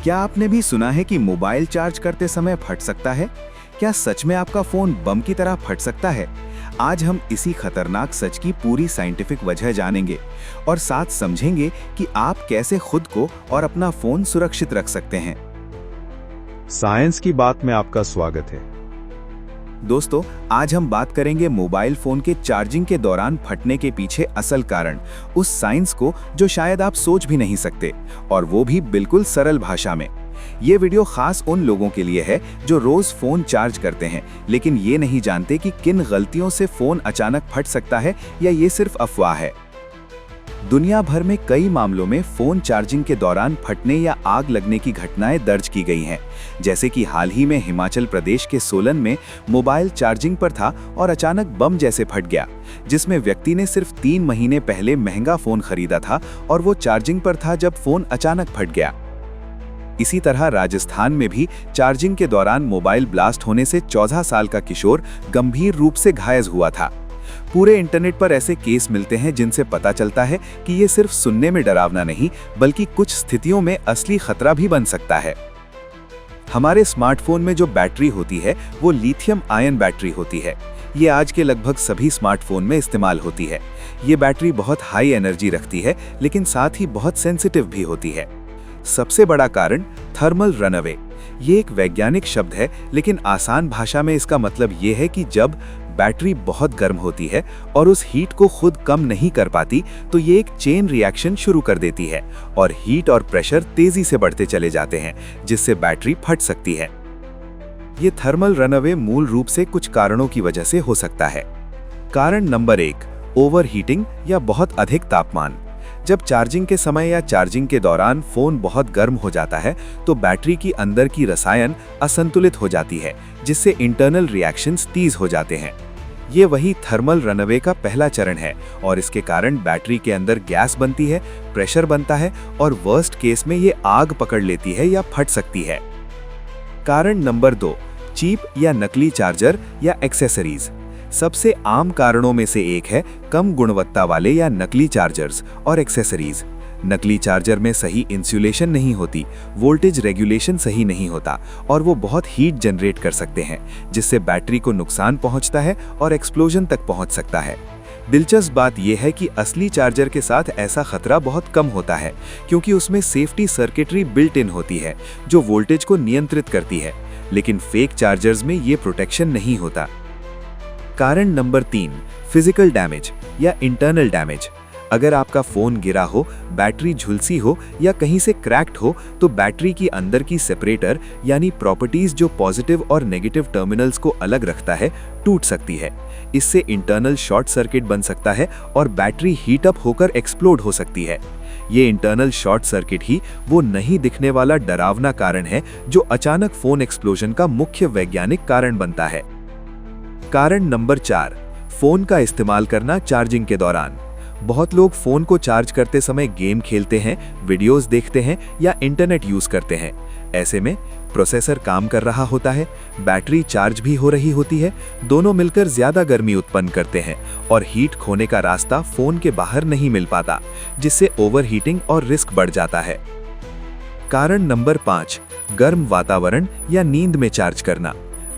क्या आपने भी सुना है कि मोबाइल चार्ज करते समय फट सकता है? क्या सच में आपका फोन बम की तरह फट सकता है? आज हम इसी खतरनाक सच की पूरी साइंटिफिक वजह जानेंगे और साथ समझेंगे कि आप कैसे खुद को और अपना फोन सुरक्षित रख सकते हैं। साइंस की बात में आपका स्वागत है। दोस्तों, आज हम बात करेंगे मोबाइल फोन के चार्जिंग के दौरान फटने के पीछे असल कारण, उस साइंस को जो शायद आप सोच भी नहीं सकते, और वो भी बिल्कुल सरल भाषा में। ये वीडियो खास उन लोगों के लिए है जो रोज फोन चार्ज करते हैं लेकिन ये नहीं जानते कि किन गलतियों से फोन अचानक फट सकता है या ये सिर्फ अफवाह है। दुनिया भर में कई मामलों में फोन चार्जिंग के दौरान फटने या आग लगने की घटनाएं दर्ज की गई हैं, जैसे कि हाल ही में हिमाचल प्रदेश के सोलन में मोबाइल चार्जिंग पर था और अचानक बम जैसे फट गया, जिसमें व्यक्ति ने सिर्फ 3 महीने पहले महंगा फोन खरीदा था और वो चार्जिंग पर था जब फोन अचानक फट गया। इसी तरह राजस्थान में भी चार्जिंग के दौरान मोबाइल ब्लास्ट होने से 14 साल का किशोर गंभीर रूप से घायल हुआ था। पूरे इंटरनेट पर ऐसे केस मिलते हैं जिनसे पता चलता है कि ये सिर्फ सुनने में डरावना नहीं बल्कि कुछ स्थितियों में असली खतरा भी बन सकता है। हमारे स्मार्टफोन में जो बैटरी होती है वो लिथियम आयन बैटरी होती है। ये आज के लगभग सभी स्मार्टफोन में इस्तेमाल होती है। ये बैटरी बहुत हाई एनर्जी रखती है लेकिन साथ ही बहुत सेंसिटिव भी होती है। सबसे बड़ा कारण थर्मल रनअवे। ये एक वैज्ञानिक शब्द है लेकिन आसान भाषा में इसका मतलब ये है कि जब बैटरी बहुत गर्म होती है और उस हीट को खुद कम नहीं कर पाती तो ये एक चेन रिएक्शन शुरू कर देती है और हीट और प्रेशर तेजी से बढ़ते चले जाते हैं, जिससे बैटरी फट सकती है। ये थर्मल रनअवे मूल रूप से कुछ कारणों की वजह से हो सकता है। कारण नंबर 1, ओवरहीटिंग या बहुत अधिक तापमान। जब चार्जिंग के समय या चार्जिंग के दौरान फोन बहुत गर्म हो जाता है तो बैटरी की अंदर की रसायन असंतुलित हो जाती है, जिससे इंटरनल रिएक्शंस तेज हो जाते हैं। ये वही थर्मल रनअवे का पहला चरण है और इसके कारण बैटरी के अंदर गैस बनती है, प्रेशर बनता है और वर्स्ट केस में ये आग पकड़ लेती है या फट सकती है। कारण नंबर 2, चीप या नकली चार्जर या एक्सेसरीज। सबसे आम कारणों में से एक है कम गुणवत्ता वाले या नकली चार्जर्स और एक्सेसरीज। नकली चार्जर में सही इंसुलेशन नहीं होती, वोल्टेज रेगुलेशन सही नहीं होता और वो बहुत हीट जनरेट कर सकते हैं, जिससे बैटरी को नुकसान पहुंचता है और एक्सप्लोजन तक पहुंच सकता है। दिलचस्प बात यह है कि असली चार्जर के साथ ऐसा खतरा बहुत कम होता है क्योंकि उसमें सेफ्टी सर्किटरी बिल्ट इन होती है जो वोल्टेज को नियंत्रित करती है, लेकिन फेक चार्जर्स में ये प्रोटेक्शन नहीं होता। कारण नंबर 3, फिजिकल डैमेज या इंटरनल डैमेज। अगर आपका फोन गिरा हो, बैटरी झुलसी हो या कहीं से क्रैक्ड हो तो बैटरी की अंदर की सेपरेटर यानी प्रॉपर्टीज जो पॉजिटिव और नेगेटिव टर्मिनल्स को अलग रखता है टूट सकती है। इससे इंटरनल शॉर्ट सर्किट बन सकता है और बैटरी हीट अप होकर एक्सप्लोड हो सकती है। ये इंटरनल शॉर्ट सर्किट ही वो नहीं दिखने वाला डरावना कारण है जो अचानक फोन एक्सप्लोजन का मुख्य वैज्ञानिक कारण बनता है। कारण नंबर 4, फोन का इस्तेमाल करना चार्जिंग के दौरान। बहुत लोग फोन को चार्ज करते समय गेम खेलते हैं, वीडियोस देखते हैं या इंटरनेट यूज करते हैं। ऐसे में प्रोसेसर काम कर रहा होता है, बैटरी चार्ज भी हो रही होती है, दोनों मिलकर ज्यादा गर्मी उत्पन्न करते हैं और हीट खोने का रास्ता फोन के बाहर नहीं मिल पाता, जिससे ओवरहीटिंग और रिस्क बढ़ जाता है। कारण नंबर 5, गर्म वातावरण या नींद में चार्ज करना।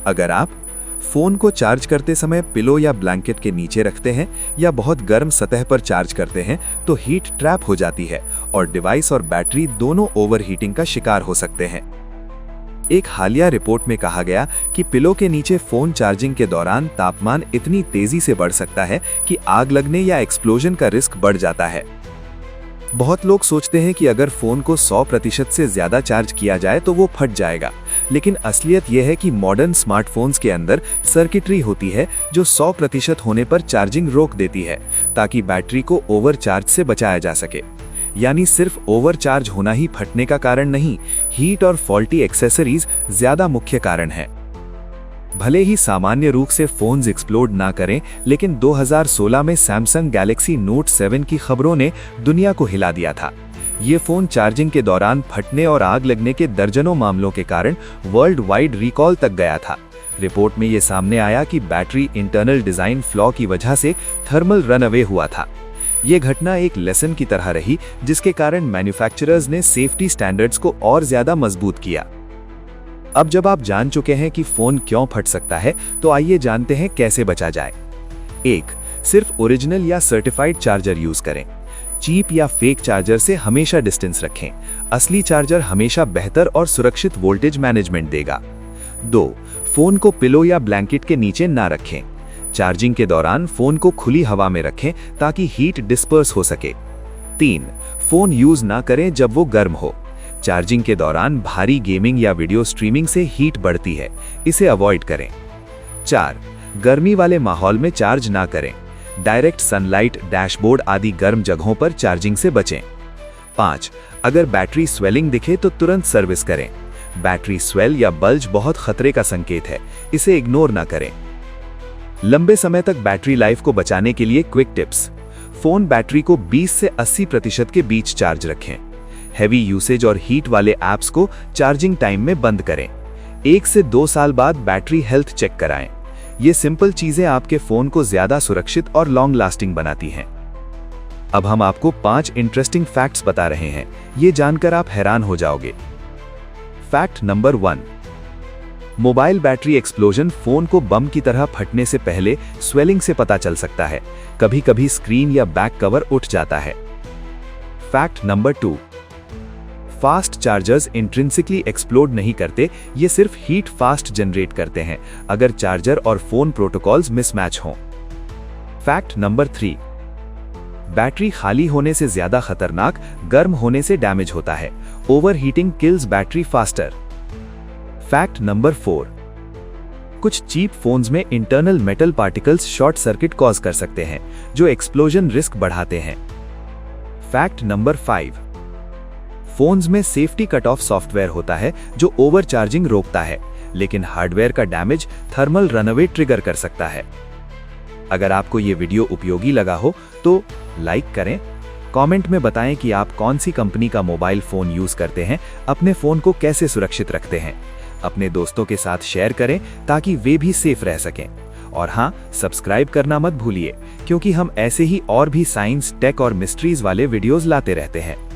अगर आप फोन को चार्ज करते समय पिलो या ब्लैंकेट के नीचे रखते हैं या बहुत गर्म सतह पर चार्ज करते हैं तो हीट ट्रैप हो जाती है और डिवाइस और बैटरी दोनों ओवरहीटिंग का शिकार हो सकते हैं। एक हालिया रिपोर्ट में कहा गया कि पिलो के नीचे फोन चार्जिंग के दौरान तापमान इतनी तेजी से बढ़ सकता है कि आग लगने या एक्सप्लोजन का रिस्क बढ़ जाता है। बहुत लोग सोचते हैं कि अगर फोन को 100% से ज्यादा चार्ज किया जाए तो वो फट जाएगा, लेकिन असलियत यह है कि मॉडर्न स्मार्टफोन्स के अंदर सर्किटरी होती है जो 100% होने पर चार्जिंग रोक देती है ताकि बैटरी को ओवरचार्ज से बचाया जा सके। यानी सिर्फ ओवरचार्ज होना ही फटने का कारण नहीं, हीट और फॉल्टी एक्सेसरीज ज्यादा मुख्य कारण है। भले ही सामान्य रूप से फोन्स एक्सप्लोड ना करें, लेकिन 2016 में सैमसंग गैलेक्सी नोट 7 की खबरों ने दुनिया को हिला दिया था। ये फोन चार्जिंग के दौरान फटने और आग लगने के दर्जनों मामलों के कारण वर्ल्ड वाइड रिकॉल तक गया था। रिपोर्ट में ये सामने आया कि बैटरी इंटरनल डिजाइन फ्लॉ की वजह से थर्मल रनअवे हुआ था। ये घटना एक लेसन की तरह रही, जिसके कारण मैन्युफैक्चरर्स ने सेफ्टी स्टैंडर्ड्स को और ज्यादा मजबूत किया। अब जब आप जान चुके हैं कि फोन क्यों फट सकता है, तो आइए जानते हैं कैसे बचा जाए। 1. सिर्फ ओरिजिनल या सर्टिफाइड चार्जर यूज करें। चीप या फेक चार्जर से हमेशा डिस्टेंस रखें। असली चार्जर हमेशा बेहतर और सुरक्षित वोल्टेज मैनेजमेंट देगा। 2. फोन को पिलो या ब्लैंकेट के नीचे ना रखें। चार्जिंग के दौरान फोन को खुली हवा में रखें ताकि हीट डिस्पर्स हो सके। 3. फोन यूज ना करें जब वो गर्म हो। चार्जिंग के दौरान भारी गेमिंग या वीडियो स्ट्रीमिंग से हीट बढ़ती है, इसे अवॉइड करें। 4. गर्मी वाले माहौल में चार्ज ना करें। डायरेक्ट सनलाइट, डैशबोर्ड आदि गर्म जगहों पर चार्जिंग से बचें। 5. अगर बैटरी स्वेलिंग दिखे तो तुरंत सर्विस करें। बैटरी स्वेल या बल्ज बहुत खतरे का संकेत है, इसे इग्नोर ना करें। लंबे समय तक बैटरी लाइफ को बचाने के लिए क्विक टिप्स। फोन बैटरी को 20 से 80% के बीच चार्ज रखें। हैवी यूसेज और हीट वाले ऐप्स को चार्जिंग टाइम में बंद करें। 1 से 2 साल बाद बैटरी हेल्थ चेक कराएं। ये सिंपल चीजें आपके फोन को ज्यादा सुरक्षित और लॉन्ग लास्टिंग बनाती हैं। अब हम आपको 5 इंटरेस्टिंग फैक्ट्स बता रहे हैं, ये जानकर आप हैरान हो जाओगे। Fact number 1। Mobile battery explosion phone को बम की तरह फटने से पहले स्वेलिंग से पता चल सकता है। कभी-कभी स्क्रीन या बैक कवर उठ जाता है। Fact number 2। Fast chargers intrinsically explode नहीं करते, ये सिर्फ हीट फास्ट जनरेट करते हैं अगर चार्जर और फोन प्रोटोकॉल्स मिसमैच हों। Fact number 3। बैटरी खाली होने से ज्यादा खतरनाक गर्म होने से डैमेज होता है। Overheating kills battery faster. Fact number 4। कुछ चीप फोन्स में internal metal particles short circuit cause कर सकते हैं, जो एक्सप्लोजन रिस्क बढ़ाते हैं। Fact number 5। फोन्स में सेफ्टी कट ऑफ सॉफ्टवेयर होता है जो ओवर चार्जिंग रोकता है, लेकिन हार्डवेयर का डैमेज थर्मल रनअवे ट्रिगर कर सकता है। अगर आपको ये वीडियो उपयोगी लगा हो तो लाइक करें, कमेंट में बताएं कि आप कौन सी कंपनी का मोबाइल फोन यूज करते हैं, अपने फोन को कैसे सुरक्षित रखते हैं। अपने दोस्तों के साथ शेयर करें ताकि वे भी सेफ रह सकें। और हाँ, सब्सक्राइब करना मत भूलिए, क्योंकि हम ऐसे ही और भी साइंस, टेक और मिस्ट्रीज वाले वीडियोस लाते रहते हैं।